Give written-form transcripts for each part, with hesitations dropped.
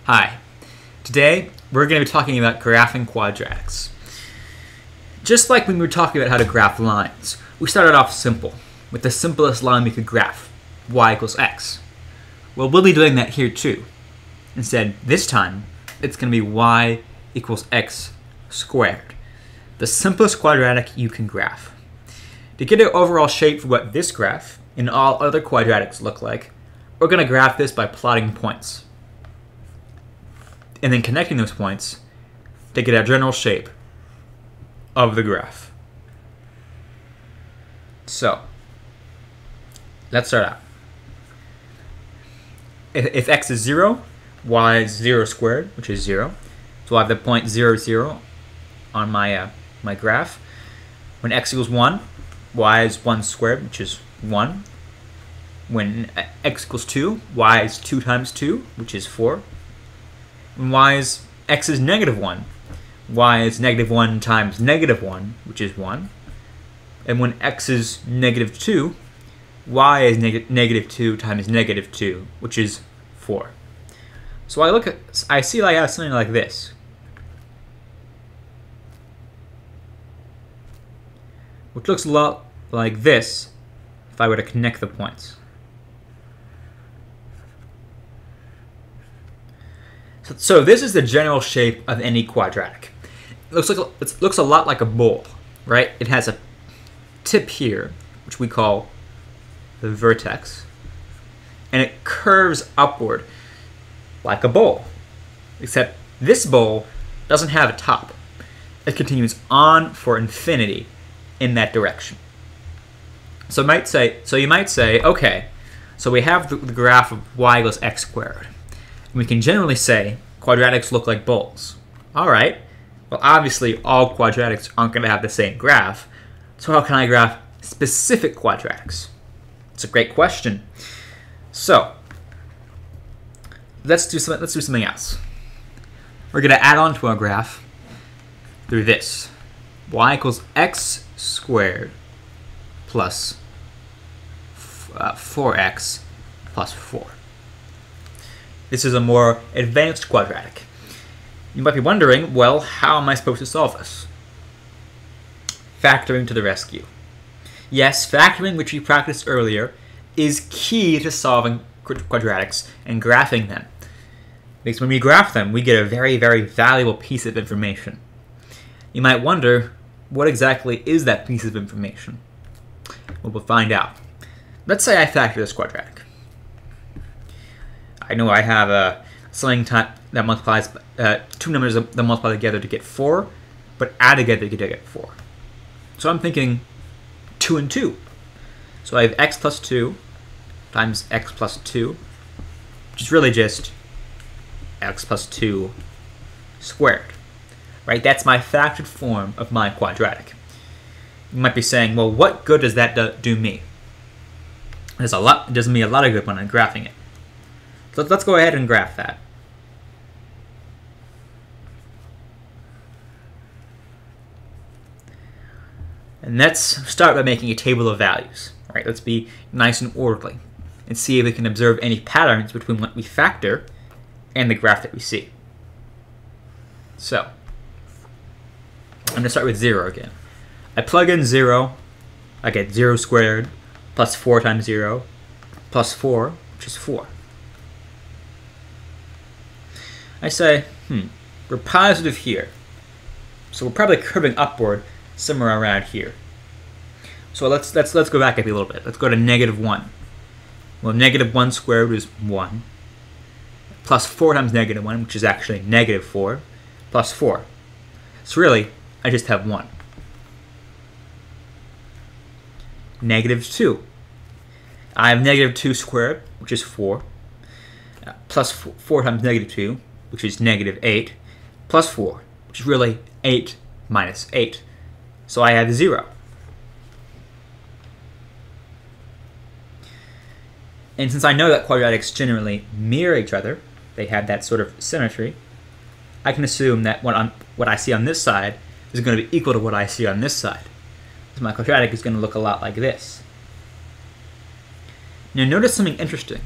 Hi. Today, we're going to be talking about graphing quadratics. Just like when we were talking about how to graph lines, we started off simple, with the simplest line we could graph, y equals x. Well, we'll be doing that here too. Instead, this time, it's going to be y equals x squared, the simplest quadratic you can graph. To get an overall shape for what this graph and all other quadratics look like, we're going to graph this by plotting points, and then connecting those points to get a general shape of the graph. So, let's start out. If x is 0, y is 0 squared, which is 0. So I have the point 0, 0 on my graph. When x equals 1, y is 1 squared, which is 1. When x equals 2, y is 2 times 2, which is 4. When x is negative 1, y is negative 1 times negative 1, which is 1. And when x is negative 2, y is negative 2 times negative 2, which is 4. So I see I have something like this, which looks a lot like this if I were to connect the points. So this is the general shape of any quadratic. It looks a lot like a bowl, right? It has a tip here, which we call the vertex, and it curves upward like a bowl, except this bowl doesn't have a top. It continues on for infinity in that direction. So you might say, okay, so we have the graph of y equals x squared. We can generally say quadratics look like bowls. All right, well, obviously all quadratics aren't going to have the same graph, so how can I graph specific quadratics? It's a great question. So let's do something else. We're going to add on to our graph through this. Y equals x squared plus 4x plus 4. This is a more advanced quadratic. You might be wondering, well, how am I supposed to solve this? Factoring to the rescue. Yes, factoring, which we practiced earlier, is key to solving quadratics and graphing them. Because when we graph them, we get a very, very valuable piece of information. You might wonder, what exactly is that piece of information? Well, we'll find out. Let's say I factor this quadratic. I know I have something that multiplies two numbers that multiply together to get 4, but add together to get 4. So I'm thinking 2 and 2. So I have x plus 2 times x plus 2, which is really just x plus 2 squared. Right? That's my factored form of my quadratic. You might be saying, well, what good does that do me? It does me a lot of good when I'm graphing it. So let's go ahead and graph that. And let's start by making a table of values. All right, let's be nice and orderly and see if we can observe any patterns between what we factor and the graph that we see. So I'm going to start with 0 again. I plug in 0, I get 0 squared plus 4 times 0 plus 4, which is 4. I say, we're positive here, so we're probably curving upward somewhere around here. So let's go back up a little bit. Let's go to negative 1. Well, negative 1 squared is 1, plus 4 times negative 1, which is actually negative 4, plus 4. So really, I just have 1. Negative 2. I have negative 2 squared, which is 4, plus 4 times negative 2, which is negative 8, plus 4, which is really 8 minus 8. So I have 0. And since I know that quadratics generally mirror each other, they have that sort of symmetry, I can assume that what I see on this side is going to be equal to what I see on this side. So my quadratic is going to look a lot like this. Now notice something interesting.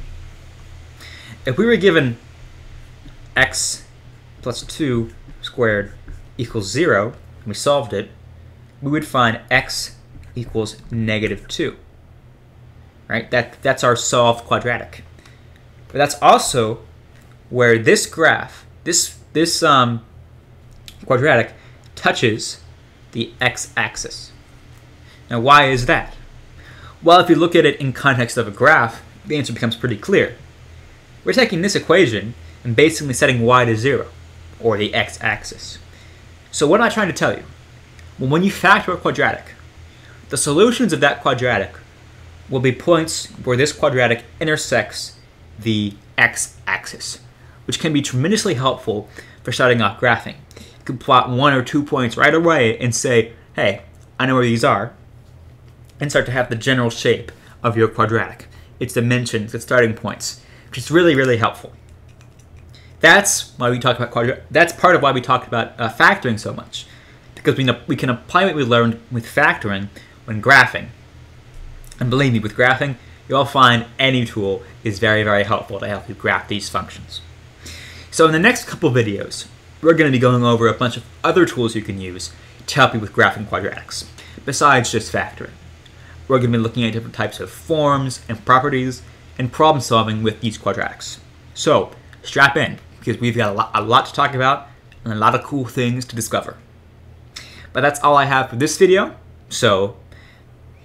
If we were given x plus 2 squared equals 0, and we solved it, we would find x equals -2. Right? That's our solved quadratic. But that's also where this graph, this quadratic, touches the x-axis. Now, why is that? Well, if you look at it in context of a graph, the answer becomes pretty clear. We're taking this equation and basically setting y to 0, or the x-axis. So what am I trying to tell you? Well, when you factor a quadratic, the solutions of that quadratic will be points where this quadratic intersects the x-axis, which can be tremendously helpful for starting off graphing. You can plot 1 or 2 points right away and say, hey, I know where these are, and start to have the general shape of your quadratic, its dimensions, its starting points, which is really, really helpful. That's why we talk about that's part of why we talked about factoring so much, because we can apply what we learned with factoring when graphing. And believe me, with graphing, you'll find any tool is very, very helpful to help you graph these functions. So in the next couple videos, we're going to be going over a bunch of other tools you can use to help you with graphing quadratics, besides just factoring. We're going to be looking at different types of forms and properties and problem solving with these quadratics. So strap in, because we've got a lot to talk about and a lot of cool things to discover. But that's all I have for this video, so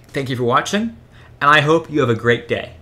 thank you for watching, and I hope you have a great day.